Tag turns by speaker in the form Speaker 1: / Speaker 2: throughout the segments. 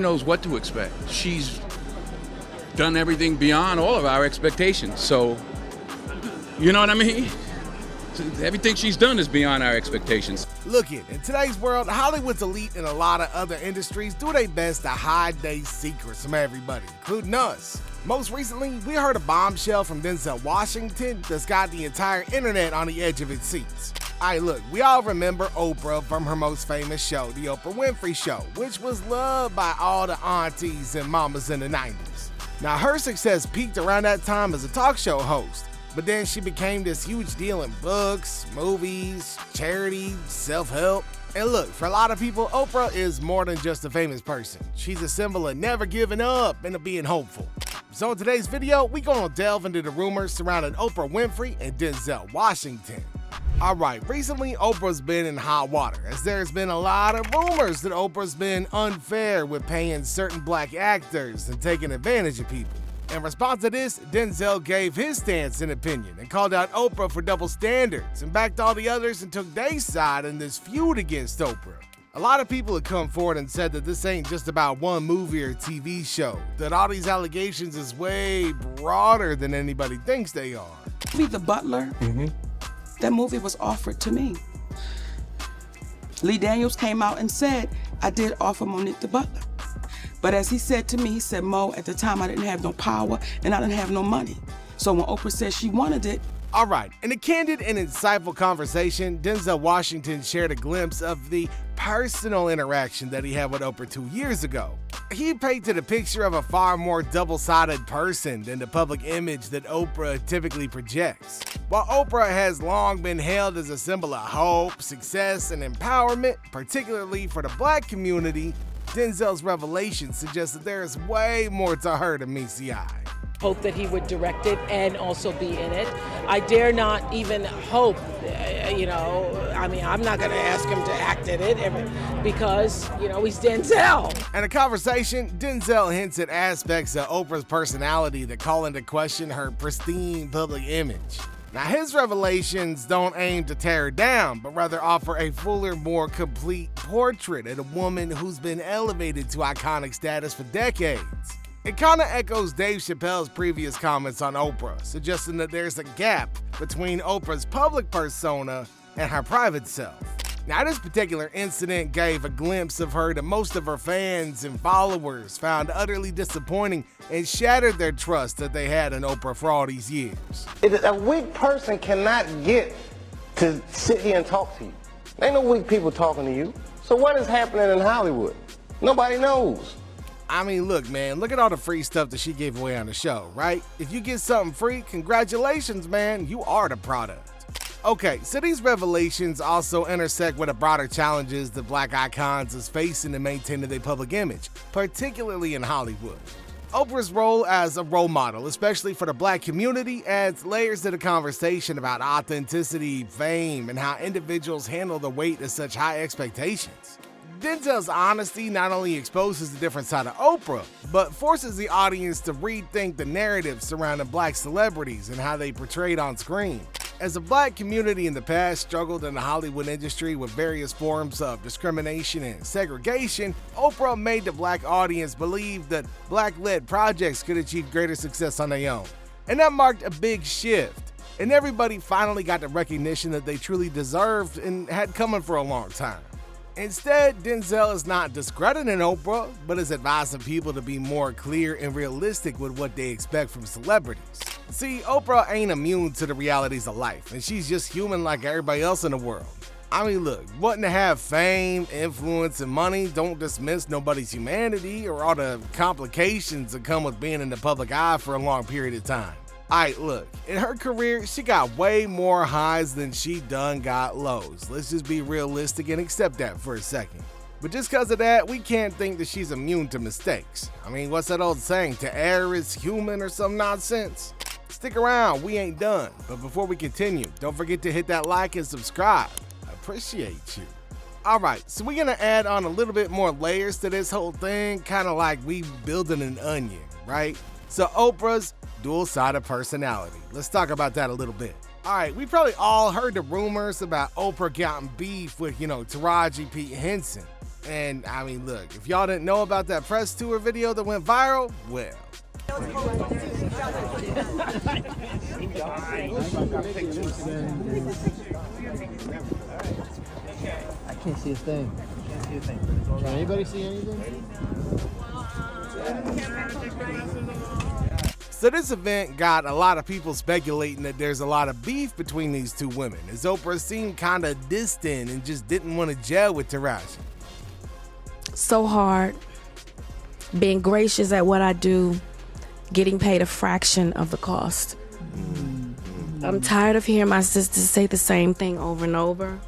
Speaker 1: knows what to expect. She's done everything beyond all of our expectations. So, you know what I mean? Everything she's done is beyond our expectations.
Speaker 2: Look it, in today's world, Hollywood's elite and a lot of other industries do their best to hide their secrets from everybody, including us. Most recently, we heard a bombshell from Denzel Washington that's got the entire internet on the edge of its seats. Alright, look, we all remember Oprah from her most famous show, The Oprah Winfrey Show, which was loved by all the aunties and mamas in the 90s. Now, her success peaked around that time as a talk show host, but then she became this huge deal in books, movies, charity, self-help. And look, for a lot of people, Oprah is more than just a famous person. She's a symbol of never giving up and of being hopeful. So in today's video, we gonna delve into the rumors surrounding Oprah Winfrey and Denzel Washington. Alright, recently Oprah's been in hot water, as there's been a lot of rumors that Oprah's been unfair with paying certain black actors and taking advantage of people. In response to this, Denzel gave his stance and opinion and called out Oprah for double standards and backed all the others and took their side in this feud against Oprah. A lot of people have come forward and said that this ain't just about one movie or TV show, that all these allegations is way broader than anybody thinks they are.
Speaker 3: Be the Butler. That movie was offered to me. Lee Daniels came out and said, I did offer Monique the Butler. But as he said to me, he said, Mo, at the time I didn't have no power and I didn't have no money. So when Oprah said she wanted it.
Speaker 2: Alright, in a candid and insightful conversation, Denzel Washington shared a glimpse of the personal interaction that he had with Oprah 2 years ago. He painted a picture of a far more double-sided person than the public image that Oprah typically projects. While Oprah has long been hailed as a symbol of hope, success, and empowerment, particularly for the black community, Denzel's revelation suggests that there is way more to her than meets the eye.
Speaker 4: Hope that he would direct it and also be in it. I dare not even hope, I'm not going to ask him to act in it because, he's Denzel.
Speaker 2: In a conversation, Denzel hints at aspects of Oprah's personality that call into question her pristine public image. Now, his revelations don't aim to tear her down, but rather offer a fuller, more complete portrait of a woman who's been elevated to iconic status for decades. It kinda echoes Dave Chappelle's previous comments on Oprah, suggesting that there's a gap between Oprah's public persona and her private self. Now, this particular incident gave a glimpse of her that most of her fans and followers found utterly disappointing and shattered their trust that they had in Oprah for all these years.
Speaker 5: A weak person cannot get to sit here and talk to you. Ain't no weak people talking to you. So what is happening in Hollywood? Nobody knows.
Speaker 2: I mean, look, man, look at all the free stuff that she gave away on the show, right? If you get something free, congratulations, man, you are the product. Okay, so these revelations also intersect with the broader challenges that black icons is facing in maintaining their public image, particularly in Hollywood. Oprah's role as a role model, especially for the black community, adds layers to the conversation about authenticity, fame, and how individuals handle the weight of such high expectations. Denzel's honesty not only exposes the different side of Oprah, but forces the audience to rethink the narrative surrounding black celebrities and how they portrayed on screen. As the black community in the past struggled in the Hollywood industry with various forms of discrimination and segregation, Oprah made the black audience believe that black-led projects could achieve greater success on their own. And that marked a big shift, and everybody finally got the recognition that they truly deserved and had coming for a long time. Instead, Denzel is not discrediting Oprah, but is advising people to be more clear and realistic with what they expect from celebrities. See, Oprah ain't immune to the realities of life, and she's just human like everybody else in the world. I mean, look, wanting to have fame, influence, and money don't dismiss nobody's humanity or all the complications that come with being in the public eye for a long period of time. Alright, look, in her career, she got way more highs than she done got lows. Let's just be realistic and accept that for a second. But just because of that, we can't think that she's immune to mistakes. I mean, what's that old saying, to err is human or some nonsense? Stick around, we ain't done. But before we continue, don't forget to hit that like and subscribe. I appreciate you. Alright, so we're gonna add on a little bit more layers to this whole thing, kind of like we building an onion, right? So Oprah's dual-sided personality. Let's talk about that a little bit. Alright, we probably all heard the rumors about Oprah getting beef with, Taraji P. Henson. And I mean, look, if y'all didn't know about that press tour video that went viral, well.
Speaker 6: I can't see a thing. Can anybody see anything?
Speaker 2: So this event got a lot of people speculating that there's a lot of beef between these two women, as Oprah seemed kinda distant and just didn't want to gel with Taraji.
Speaker 7: So hard, being gracious at what I do, getting paid a fraction of the cost. I'm tired of hearing my sisters say the same thing over and over.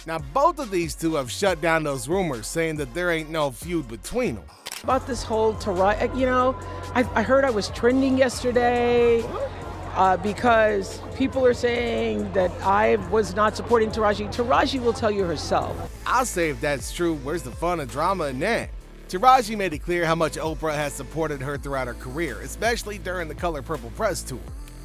Speaker 2: Now both of these two have shut down those rumors, saying that there ain't no feud between them.
Speaker 4: About this whole Taraji, I heard I was trending yesterday because people are saying that I was not supporting Taraji. Taraji will tell you herself.
Speaker 2: I'll say if that's true, where's the fun and drama in that? Taraji made it clear how much Oprah has supported her throughout her career, especially during the Color Purple press tour.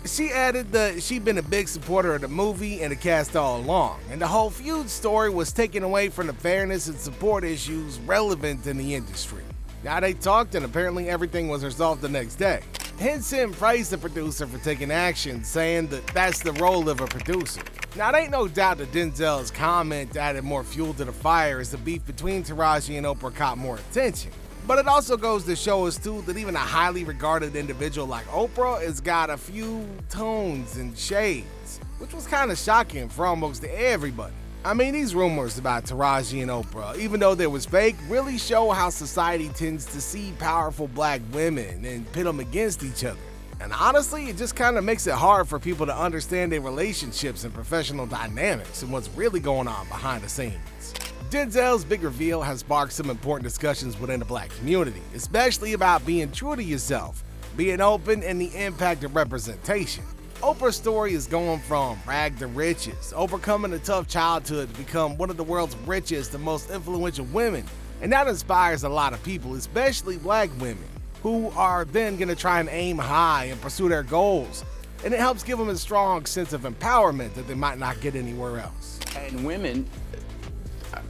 Speaker 2: She added that she'd been a big supporter of the movie and the cast all along, and the whole feud story was taken away from the fairness and support issues relevant in the industry. Now they talked and apparently everything was resolved the next day. Henson praised the producer for taking action, saying that that's the role of a producer. Now, there ain't no doubt that Denzel's comment added more fuel to the fire as the beef between Taraji and Oprah caught more attention. But it also goes to show us too that even a highly regarded individual like Oprah has got a few tones and shades, which was kind of shocking for almost everybody. I mean, these rumors about Taraji and Oprah, even though they was fake, really show how society tends to see powerful black women and pit them against each other. And honestly, it just kind of makes it hard for people to understand their relationships and professional dynamics and what's really going on behind the scenes. Denzel's big reveal has sparked some important discussions within the black community, especially about being true to yourself, being open, and the impact of representation. Oprah's story is going from rag to riches, overcoming a tough childhood to become one of the world's richest and most influential women. And that inspires a lot of people, especially black women, who are then gonna try and aim high and pursue their goals. And it helps give them a strong sense of empowerment that they might not get anywhere else.
Speaker 1: And women,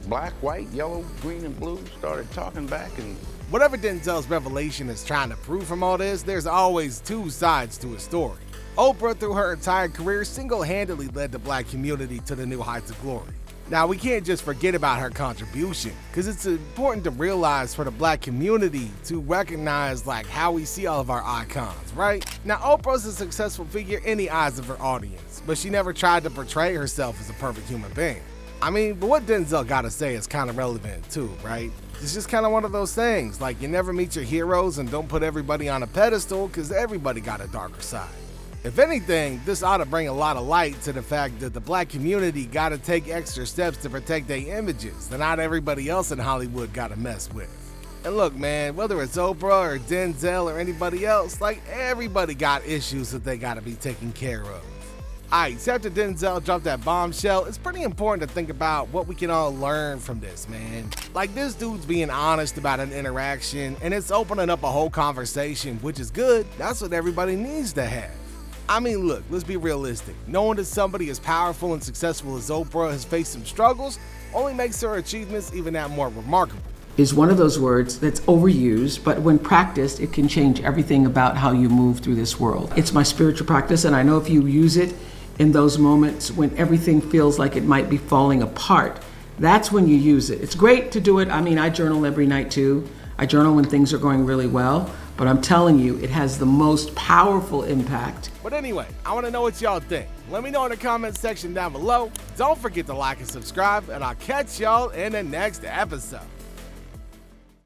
Speaker 1: black, white, yellow, green, and blue, started talking back. And
Speaker 2: whatever Denzel's revelation is trying to prove from all this, there's always two sides to his story. Oprah, through her entire career, single-handedly led the black community to the new heights of glory. Now, we can't just forget about her contribution, because it's important to realize for the black community to recognize how we see all of our icons, right? Now, Oprah's a successful figure in the eyes of her audience, but she never tried to portray herself as a perfect human being. I mean, but what Denzel gotta say is kind of relevant too, right? It's just kind of one of those things, like you never meet your heroes and don't put everybody on a pedestal, because everybody got a darker side. If anything, this ought to bring a lot of light to the fact that the black community gotta take extra steps to protect their images that not everybody else in Hollywood gotta mess with. And look, man, whether it's Oprah or Denzel or anybody else, everybody got issues that they gotta be taken care of. Alright, so after Denzel dropped that bombshell, it's pretty important to think about what we can all learn from this, man. This dude's being honest about an interaction, and it's opening up a whole conversation, which is good. That's what everybody needs to have. I mean, look, let's be realistic. Knowing that somebody as powerful and successful as Oprah has faced some struggles only makes her achievements even that more remarkable.
Speaker 3: Is one of those words that's overused, but when practiced, it can change everything about how you move through this world. It's my spiritual practice, and I know if you use it in those moments when everything feels like it might be falling apart, that's when you use it. It's great to do it. I mean, I journal every night too. I journal when things are going really well, but I'm telling you, it has the most powerful impact.
Speaker 2: But anyway, I want to know what y'all think. Let me know in the comment section down below. Don't forget to like and subscribe, and I'll catch y'all in the next episode.